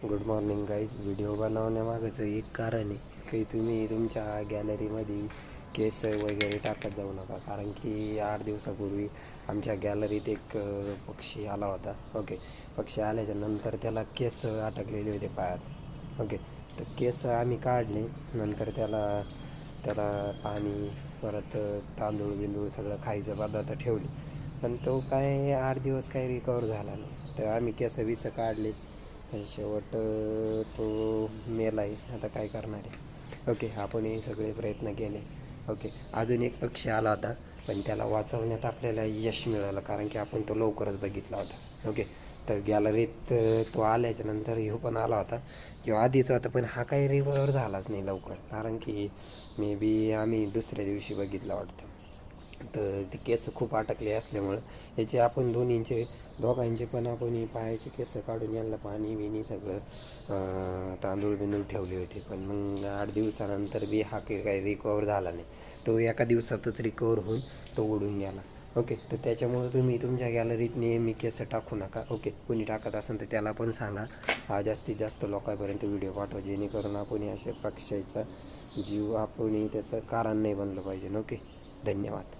Good morning guys. Video बनवण्यामागचं एक कारण आहे की तुम्ही तुमच्या गॅलरीमध्ये केस वगैरे टाकत जाऊ नका. कारण की 8 दिवसापूर्वी आमच्या गॅलरीत एक पक्षी आला होता. ओके, पक्षी आल्याच्या नंतर त्याला केस अटकलेले होते पायात. ओके, तर केस आम्ही काढले. नंतर त्याला पाणी, परत तांदूळ बिंदूळ सगळं खायचं पदार्थ ठेवले. पण तो काय 8 दिवस काही रिकवर झाला नाही. तर आम्ही केस काढले. शेवट तो मेला आहे. आता काय करणार आहे. ओके, आपण हे सगळे प्रयत्न केले. ओके, अजून एक पक्षी आला होता, पण त्याला वाचवण्यात आपल्याला यश मिळालं कारण की आपण तो लवकरच बघितला होता. ओके, तर गॅलरीत तो आल्याच्या नंतर ह्यो पण आला होता, किंवा आधीच होता, पण हा काही रिकवर झालाच नाही लवकर, कारण की मे बी आम्ही दुसऱ्या दिवशी बघितला वाटतं. तर ते केस खूप अटकले असल्यामुळं याचे आपण दोघांचे पण आपण पायाचे केस काढून यांना पाणी बिणी सगळं तांदूळ बिंदूळ ठेवले होते. पण मग 8 दिवसानंतर बी हा काही रिकवर झाला नाही. तो एका दिवसातच रिकवर होऊन तो उडून गेला. ओके, तर त्याच्यामुळं तुम्ही तुमच्या गॅलरीत नेहमी केस टाकू नका. ओके, कोणी टाकत असेल तर त्याला पण सांगा. जास्तीत जास्त लोकांपर्यंत व्हिडिओ पाठवा, जेणेकरून आपण अशा पक्ष्याचा जीव आपण त्याचं कारण नाही बनलं पाहिजे. ओके, धन्यवाद.